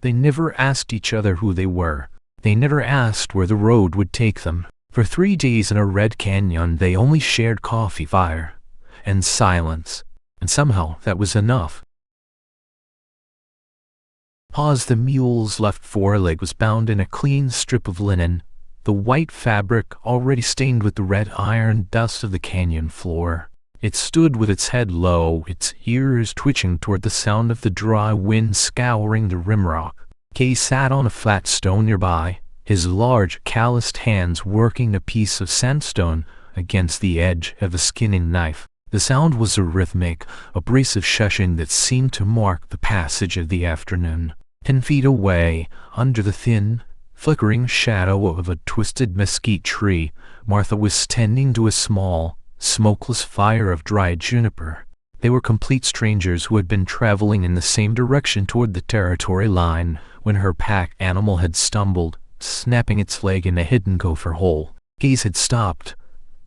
They never asked each other who they were. They never asked where the road would take them. For 3 days in a red canyon they only shared coffee, fire, and silence. And somehow that was enough. The mule's left foreleg was bound in a clean strip of linen, the white fabric already stained with the red iron dust of the canyon floor. It stood with its head low, its ears twitching toward the sound of the dry wind scouring the rimrock. Kay sat on a flat stone nearby, his large, calloused hands working a piece of sandstone against the edge of a skinning knife. The sound was a rhythmic, abrasive shushing that seemed to mark the passage of the afternoon. 10 feet away, under the thin, flickering shadow of a twisted mesquite tree, Martha was tending to a small, smokeless fire of dried juniper. They were complete strangers who had been traveling in the same direction toward the territory line when her pack animal had stumbled, snapping its leg in a hidden gopher hole. Gaze had stopped,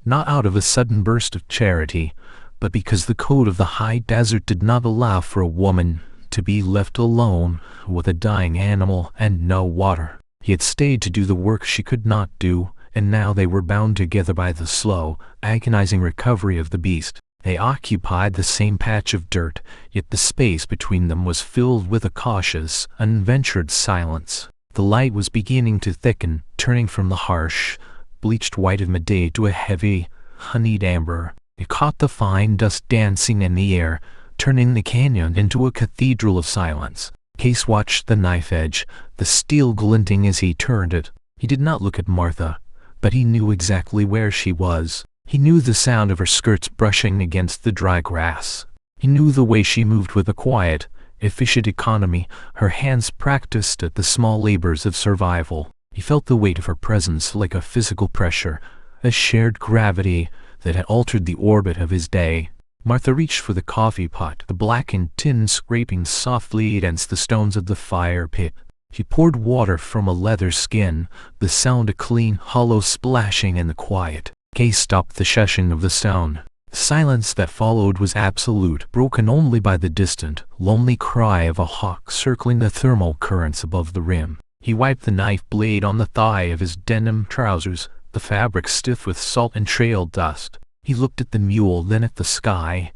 not out of a sudden burst of charity, but because the code of the high desert did not allow for a woman to be left alone with a dying animal and no water. He had stayed to do the work she could not do, and now they were bound together by the slow, agonizing recovery of the beast. They occupied the same patch of dirt, yet the space between them was filled with a cautious, unventured silence. The light was beginning to thicken, turning from the harsh, bleached white of midday to a heavy, honeyed amber. It caught the fine dust dancing in the air, turning the canyon into a cathedral of silence. Case watched the knife edge, the steel glinting as he turned it. He did not look at Martha, but he knew exactly where she was. He knew the sound of her skirts brushing against the dry grass. He knew the way she moved with a quiet, efficient economy, her hands practiced at the small labors of survival. He felt the weight of her presence like a physical pressure, a shared gravity that had altered the orbit of his day. Martha reached for the coffee pot, the blackened tin scraping softly against the stones of the fire pit. She poured water from a leather skin, the sound a clean, hollow splashing in the quiet. Kay stopped the shushing of the stone. The silence that followed was absolute, broken only by the distant, lonely cry of a hawk circling the thermal currents above the rim. He wiped the knife blade on the thigh of his denim trousers, the fabric stiff with salt and trail dust. He looked at the mule, then at the sky,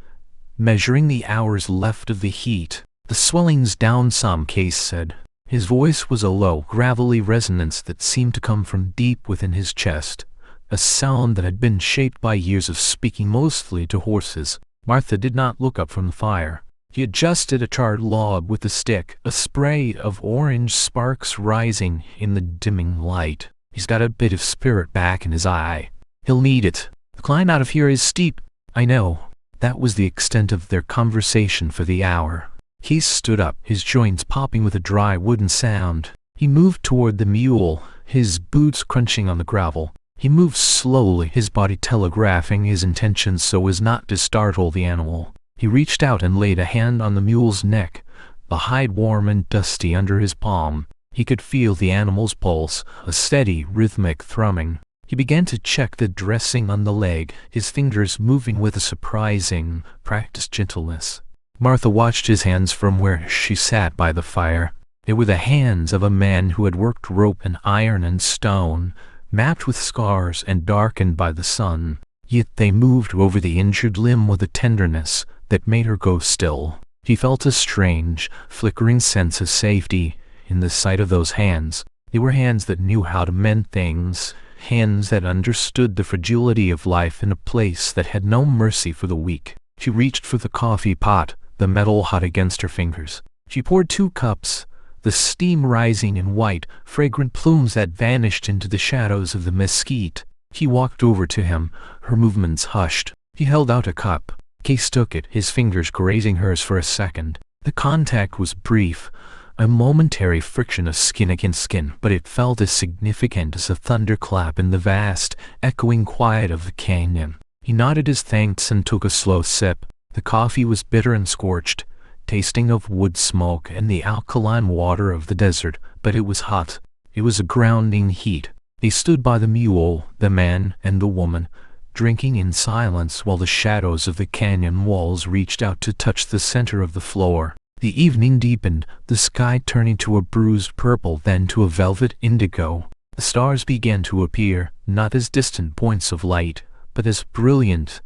measuring the hours left of the heat. "The swelling's down some," Case said. His voice was a low, gravelly resonance that seemed to come from deep within his chest, a sound that had been shaped by years of speaking mostly to horses. Martha did not look up from the fire. He adjusted a charred log with a stick, a spray of orange sparks rising in the dimming light. "He's got a bit of spirit back in his eye. He'll need it. The climb out of here is steep." "I know." That was the extent of their conversation for the hour. He stood up, his joints popping with a dry wooden sound. He moved toward the mule, his boots crunching on the gravel. He moved slowly, his body telegraphing his intentions so as not to startle the animal. He reached out and laid a hand on the mule's neck, the hide warm and dusty under his palm. He could feel the animal's pulse, a steady, rhythmic thrumming. He began to check the dressing on the leg, his fingers moving with a surprising, practiced gentleness. Martha watched his hands from where she sat by the fire. They were the hands of a man who had worked rope and iron and stone, mapped with scars and darkened by the sun. Yet they moved over the injured limb with a tenderness that made her go still. He felt a strange, flickering sense of safety in the sight of those hands. They were hands that knew how to mend things, hands that understood the fragility of life in a place that had no mercy for the weak. She reached for the coffee pot, the metal hot against her fingers. She poured 2 cups, the steam rising in white, fragrant plumes that vanished into the shadows of the mesquite. He walked over to him, her movements hushed. He held out a cup. Case took it, his fingers grazing hers for a second. The contact was brief, a momentary friction of skin against skin, but it felt as significant as a thunderclap in the vast, echoing quiet of the canyon. He nodded his thanks and took a slow sip. The coffee was bitter and scorched, tasting of wood smoke and the alkaline water of the desert, but it was hot. It was a grounding heat. They stood by the mule, the man and the woman, drinking in silence while the shadows of the canyon walls reached out to touch the center of the floor. The evening deepened, the sky turning to a bruised purple, then to a velvet indigo. The stars began to appear, not as distant points of light, but as brilliant,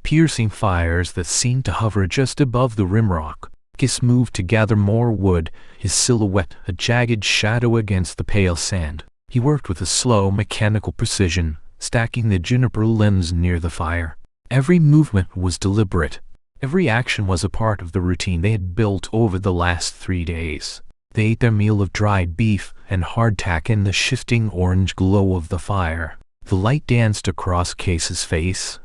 piercing fires that seemed to hover just above the rimrock. Case moved to gather more wood, his silhouette a jagged shadow against the pale sand. He worked with a slow, mechanical precision, stacking the juniper limbs near the fire. Every movement was deliberate. Every action was a part of the routine they had built over the last 3 days. They ate their meal of dried beef and hardtack in the shifting orange glow of the fire. The light danced across Case's face,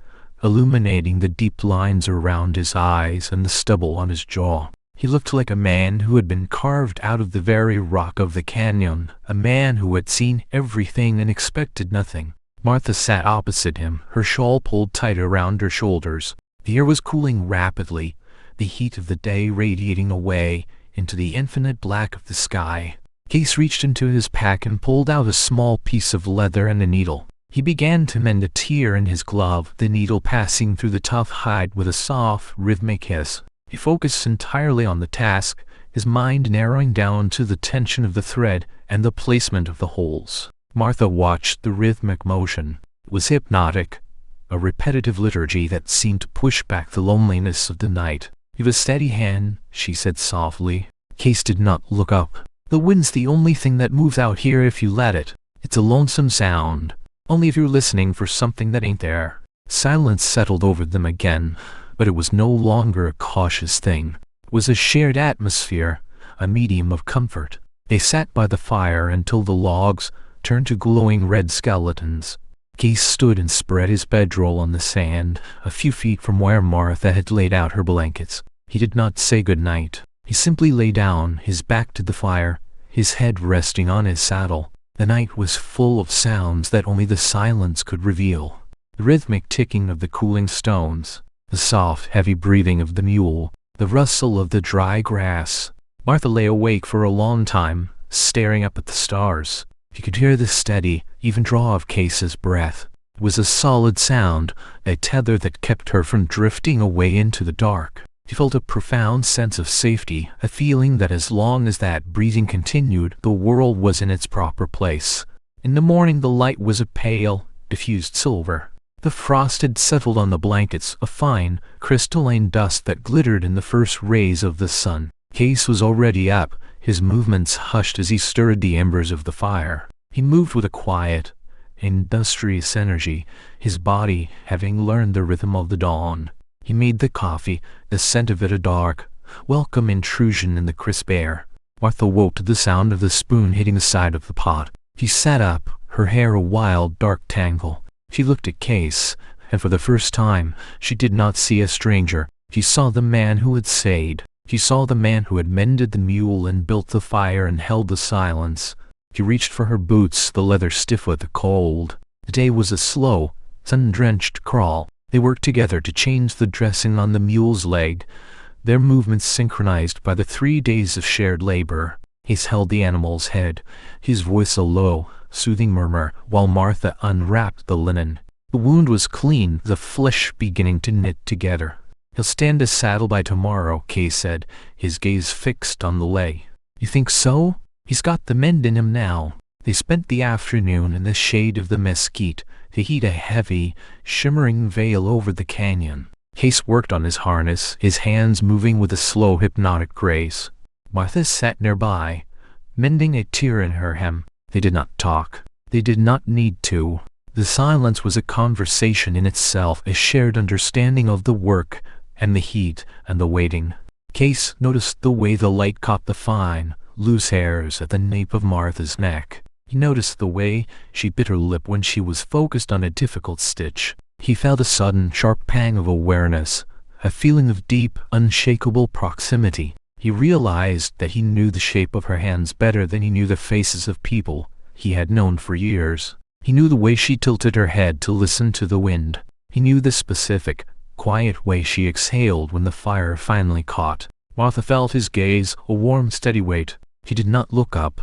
illuminating the deep lines around his eyes and the stubble on his jaw. He looked like a man who had been carved out of the very rock of the canyon, a man who had seen everything and expected nothing. Martha sat opposite him, her shawl pulled tight around her shoulders. The air was cooling rapidly, the heat of the day radiating away into the infinite black of the sky. Case reached into his pack and pulled out a small piece of leather and a needle. He began to mend a tear in his glove, the needle passing through the tough hide with a soft, rhythmic hiss. He focused entirely on the task, his mind narrowing down to the tension of the thread and the placement of the holes. Martha watched the rhythmic motion. It was hypnotic, a repetitive liturgy that seemed to push back the loneliness of the night. "You have a steady hand," she said softly. Case did not look up. "The wind's the only thing that moves out here if you let it. It's a lonesome sound. Only if you're listening for something that ain't there." Silence settled over them again, but it was no longer a cautious thing. It was a shared atmosphere, a medium of comfort. They sat by the fire until the logs turned to glowing red skeletons. Case stood and spread his bedroll on the sand, a few feet from where Martha had laid out her blankets. He did not say good night. He simply lay down, his back to the fire, his head resting on his saddle. The night was full of sounds that only the silence could reveal. The rhythmic ticking of the cooling stones, the soft, heavy breathing of the mule, the rustle of the dry grass. Martha lay awake for a long time, staring up at the stars. He could hear the steady, even draw of Case's breath. It was a solid sound, a tether that kept her from drifting away into the dark. He felt a profound sense of safety, a feeling that as long as that breathing continued, the world was in its proper place. In the morning the light was a pale, diffused silver. The frost had settled on the blankets, a fine, crystalline dust that glittered in the first rays of the sun. Case was already up, his movements hushed as he stirred the embers of the fire. He moved with a quiet, industrious energy, his body having learned the rhythm of the dawn. He made the coffee, the scent of it a dark, welcome intrusion in the crisp air. Martha woke to the sound of the spoon hitting the side of the pot. She sat up, her hair a wild, dark tangle. She looked at Case, and for the first time, she did not see a stranger. She saw the man who had stayed. She saw the man who had mended the mule and built the fire and held the silence. She reached for her boots, the leather stiff with the cold. The day was a slow, sun-drenched crawl. They worked together to change the dressing on the mule's leg, their movements synchronized by the 3 days of shared labor. Case held the animal's head, his voice a low, soothing murmur, while Martha unwrapped the linen. The wound was clean, the flesh beginning to knit together. "He'll stand a saddle by tomorrow," Case said, his gaze fixed on the lay. "You think so? He's got the mend in him now." They spent the afternoon in the shade of the mesquite, the heat a heavy, shimmering veil over the canyon. Case worked on his harness, his hands moving with a slow, hypnotic grace. Martha sat nearby, mending a tear in her hem. They did not talk. They did not need to. The silence was a conversation in itself, a shared understanding of the work and the heat and the waiting. Case noticed the way the light caught the fine, loose hairs at the nape of Martha's neck. He noticed the way she bit her lip when she was focused on a difficult stitch. He felt a sudden, sharp pang of awareness, a feeling of deep, unshakable proximity. He realized that he knew the shape of her hands better than he knew the faces of people he had known for years. He knew the way she tilted her head to listen to the wind. He knew the specific, quiet way she exhaled when the fire finally caught. Martha felt his gaze, a warm, steady weight. He did not look up,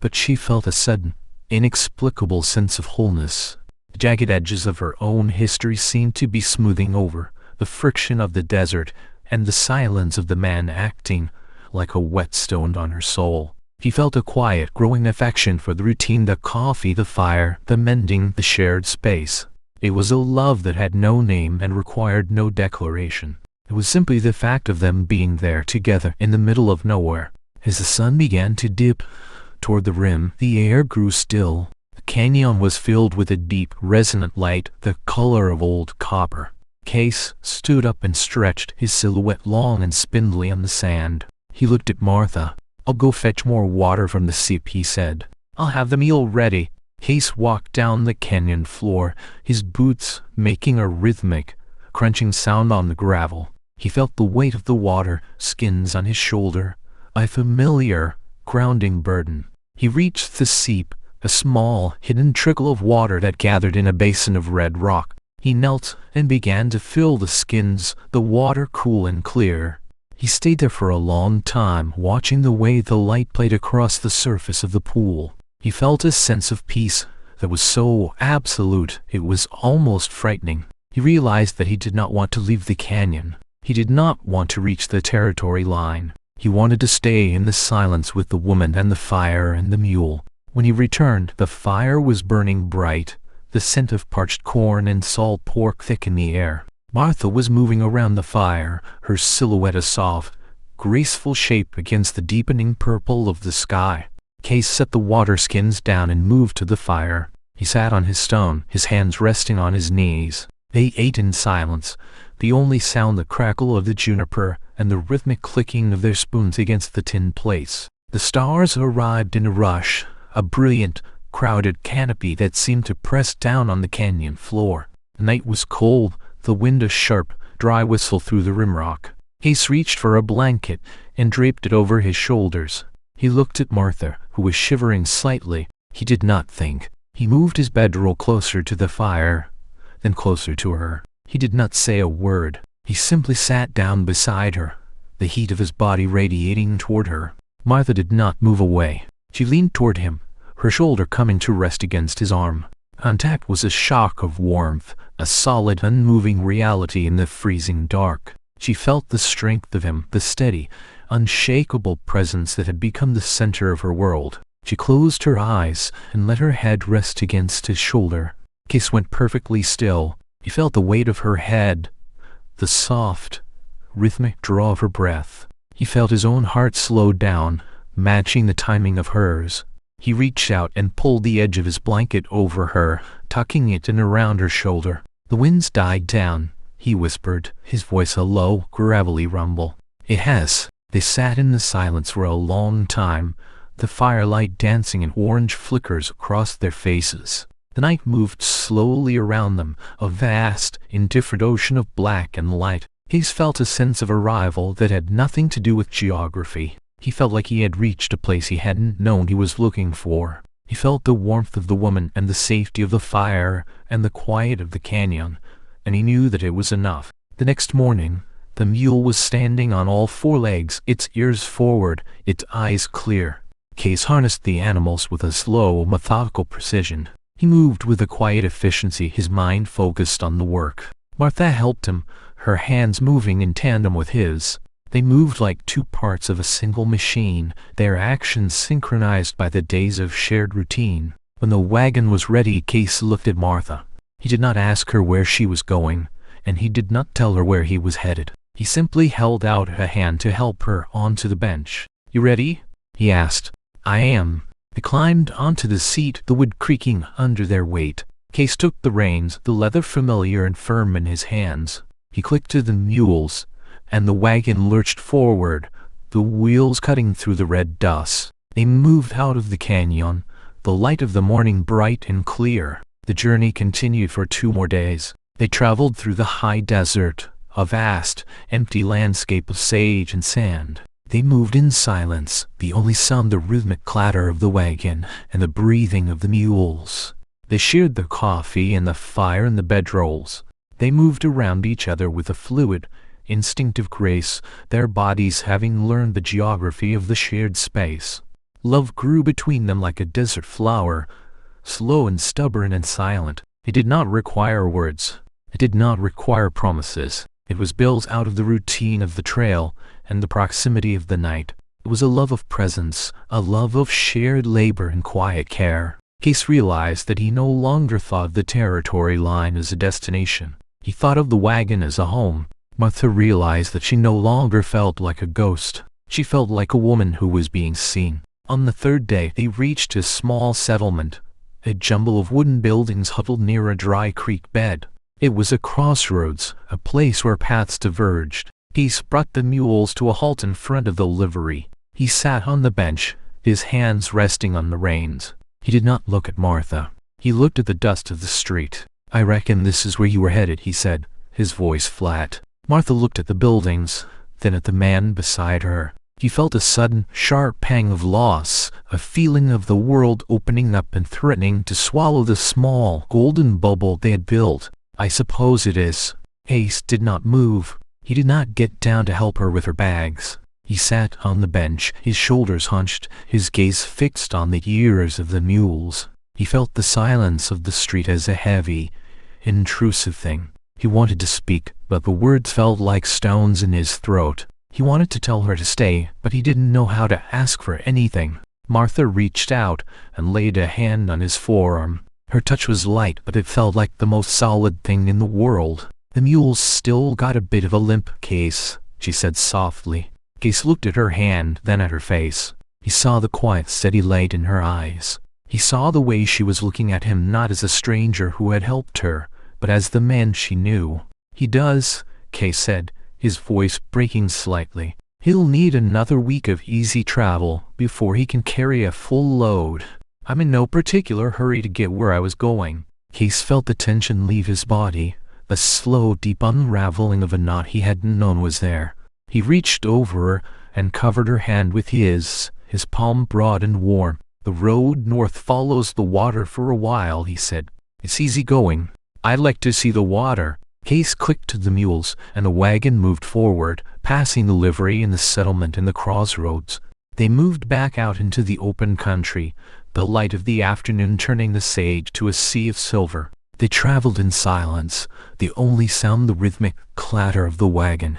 but she felt a sudden, inexplicable sense of wholeness. The jagged edges of her own history seemed to be smoothing over, the friction of the desert and the silence of the man acting, like a whetstone on her soul. He felt a quiet, growing affection for the routine, the coffee, the fire, the mending, the shared space. It was a love that had no name and required no declaration. It was simply the fact of them being there together in the middle of nowhere. As the sun began to dip toward the rim, the air grew still. The canyon was filled with a deep, resonant light, the color of old copper. Case stood up and stretched, his silhouette long and spindly on the sand. He looked at Martha. "I'll go fetch more water from the sip," he said. "I'll have the meal ready." Case walked down the canyon floor, his boots making a rhythmic, crunching sound on the gravel. He felt the weight of the water skins on his shoulder, a familiar, grounding burden. He reached the seep, a small, hidden trickle of water that gathered in a basin of red rock. He knelt and began to fill the skins, the water cool and clear. He stayed there for a long time, watching the way the light played across the surface of the pool. He felt a sense of peace that was so absolute it was almost frightening. He realized that he did not want to leave the canyon. He did not want to reach the territory line. He wanted to stay in the silence with the woman and the fire and the mule. When he returned, the fire was burning bright, the scent of parched corn and salt pork thick in the air. Martha was moving around the fire, her silhouette a soft, graceful shape against the deepening purple of the sky. Case set the water skins down and moved to the fire. He sat on his stone, his hands resting on his knees. They ate in silence, the only sound the crackle of the juniper and the rhythmic clicking of their spoons against the tin plates. The stars arrived in a rush, a brilliant, crowded canopy that seemed to press down on the canyon floor. The night was cold, the wind a sharp, dry whistle through the rimrock. Case reached for a blanket and draped it over his shoulders. He looked at Martha, who was shivering slightly. He did not think. He moved his bedroll closer to the fire, then closer to her. He did not say a word. He simply sat down beside her, the heat of his body radiating toward her. Martha did not move away. She leaned toward him, her shoulder coming to rest against his arm. Contact was a shock of warmth, a solid, unmoving reality in the freezing dark. She felt the strength of him, the steady, unshakable presence that had become the center of her world. She closed her eyes and let her head rest against his shoulder. Case went perfectly still. He felt the weight of her head, the soft, rhythmic draw of her breath. He felt his own heart slow down, matching the timing of hers. He reached out and pulled the edge of his blanket over her, tucking it in around her shoulder. "The winds died down," he whispered, his voice a low, gravelly rumble. "It has." They sat in the silence for a long time, the firelight dancing in orange flickers across their faces. The night moved slowly around them, a vast, indifferent ocean of black and light. Case felt a sense of arrival that had nothing to do with geography. He felt like he had reached a place he hadn't known he was looking for. He felt the warmth of the woman and the safety of the fire and the quiet of the canyon, and he knew that it was enough. The next morning, the mule was standing on all four legs, its ears forward, its eyes clear. Case harnessed the animals with a slow, methodical precision. He moved with a quiet efficiency, his mind focused on the work. Martha helped him, her hands moving in tandem with his. They moved like two parts of a single machine, their actions synchronized by the days of shared routine. When the wagon was ready, Case looked at Martha. He did not ask her where she was going, and he did not tell her where he was headed. He simply held out a hand to help her onto the bench. "You ready?" he asked. "I am." They climbed onto the seat, the wood creaking under their weight. Case took the reins, the leather familiar and firm in his hands. He clicked to the mules, and the wagon lurched forward, the wheels cutting through the red dust. They moved out of the canyon, the light of the morning bright and clear. The journey continued for 2 more days. They traveled through the high desert, a vast, empty landscape of sage and sand. They moved in silence, the only sound the rhythmic clatter of the wagon and the breathing of the mules. They shared the coffee and the fire and the bedrolls. They moved around each other with a fluid, instinctive grace, their bodies having learned the geography of the shared space. Love grew between them like a desert flower, slow and stubborn and silent. It did not require words. It did not require promises. It was built out of the routine of the trail and the proximity of the night. It was a love of presence, a love of shared labor and quiet care. Case realized that he no longer thought of the territory line as a destination. He thought of the wagon as a home. Martha realized that she no longer felt like a ghost. She felt like a woman who was being seen. On the third day, they reached a small settlement, a jumble of wooden buildings huddled near a dry creek bed. It was a crossroads, a place where paths diverged. Case brought the mules to a halt in front of the livery. He sat on the bench, his hands resting on the reins. He did not look at Martha. He looked at the dust of the street. "I reckon this is where you were headed," he said, his voice flat. Martha looked at the buildings, then at the man beside her. He felt a sudden, sharp pang of loss, a feeling of the world opening up and threatening to swallow the small, golden bubble they had built. "I suppose it is." Case did not move. He did not get down to help her with her bags. He sat on the bench, his shoulders hunched, his gaze fixed on the ears of the mules. He felt the silence of the street as a heavy, intrusive thing. He wanted to speak, but the words felt like stones in his throat. He wanted to tell her to stay, but he didn't know how to ask for anything. Martha reached out and laid a hand on his forearm. Her touch was light, but it felt like the most solid thing in the world. "The mule's still got a bit of a limp, Case," she said softly. Case looked at her hand, then at her face. He saw the quiet, steady light in her eyes. He saw the way she was looking at him not as a stranger who had helped her, but as the man she knew. "He does," Case said, his voice breaking slightly. "He'll need another week of easy travel before he can carry a full load. I'm in no particular hurry to get where I was going." Case felt the tension leave his body, the slow, deep unraveling of a knot he hadn't known was there. He reached over her and covered her hand with his palm broad and warm. "The road north follows the water for a while," he said. "It's easy going. I'd like to see the water." Case clicked to the mules, and the wagon moved forward, passing the livery and the settlement and the crossroads. They moved back out into the open country, the light of the afternoon turning the sage to a sea of silver. They traveled in silence, the only sound the rhythmic clatter of the wagon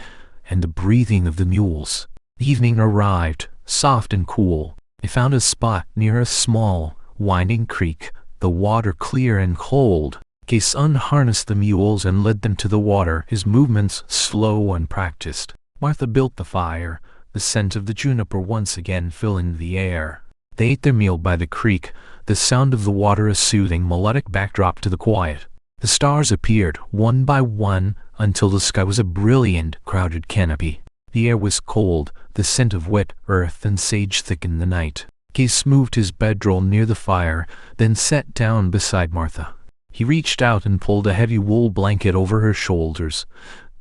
and the breathing of the mules. Evening arrived, soft and cool. They found a spot near a small, winding creek, the water clear and cold. Case unharnessed the mules and led them to the water, his movements slow and practiced. Martha built the fire, the scent of the juniper once again filling the air. They ate their meal by the creek, the sound of the water a soothing, melodic backdrop to the quiet. The stars appeared, one by one, until the sky was a brilliant, crowded canopy. The air was cold, the scent of wet earth and sage thickened the night. Case moved his bedroll near the fire, then sat down beside Martha. He reached out and pulled a heavy wool blanket over her shoulders,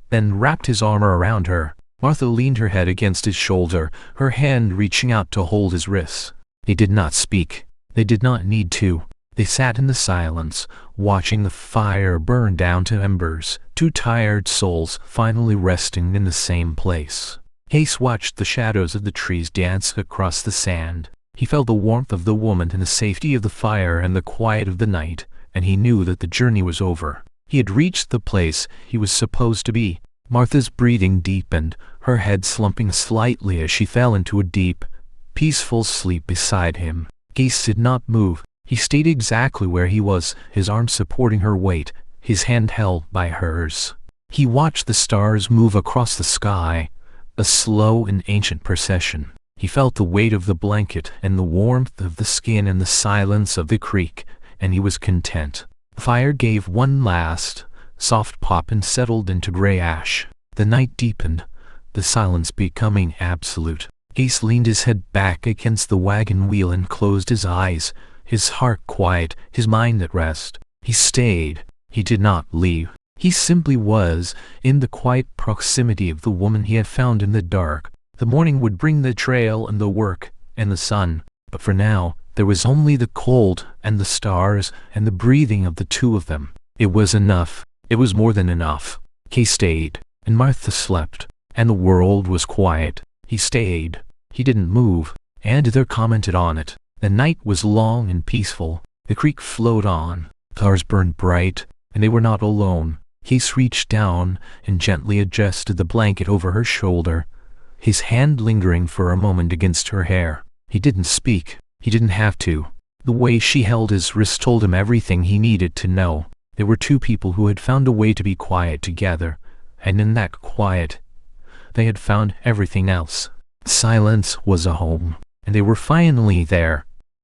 then wrapped his arm around her. Martha leaned her head against his shoulder, her hand reaching out to hold his wrists. They did not speak. They did not need to. They sat in the silence, watching the fire burn down to embers, two tired souls finally resting in the same place. Case watched the shadows of the trees dance across the sand. He felt the warmth of the woman and the safety of the fire and the quiet of the night, and he knew that the journey was over. He had reached the place he was supposed to be. Martha's breathing deepened, her head slumping slightly as she fell into a deep, peaceful sleep beside him. Case did not move. He stayed exactly where he was, his arm supporting her weight, his hand held by hers. He watched the stars move across the sky, a slow and ancient procession. He felt the weight of the blanket and the warmth of the skin and the silence of the creek, and he was content. The fire gave one last, soft pop and settled into gray ash. The night deepened, the silence becoming absolute. Case leaned his head back against the wagon wheel and closed his eyes, his heart quiet, his mind at rest. He stayed. He did not leave. He simply was, in the quiet proximity of the woman he had found in the dark. The morning would bring the trail and the work and the sun, but for now, there was only the cold and the stars and the breathing of the two of them. It was enough. It was more than enough. Case stayed, and Martha slept, and the world was quiet. He stayed. He didn't move, and either commented on it. The night was long and peaceful. The creek flowed on. Stars burned bright, and they were not alone. Case reached down and gently adjusted the blanket over her shoulder, his hand lingering for a moment against her hair. He didn't speak. He didn't have to. The way she held his wrist told him everything he needed to know. There were two people who had found a way to be quiet together, and in that quiet, they had found everything else. Silence was a home, and they were finally there,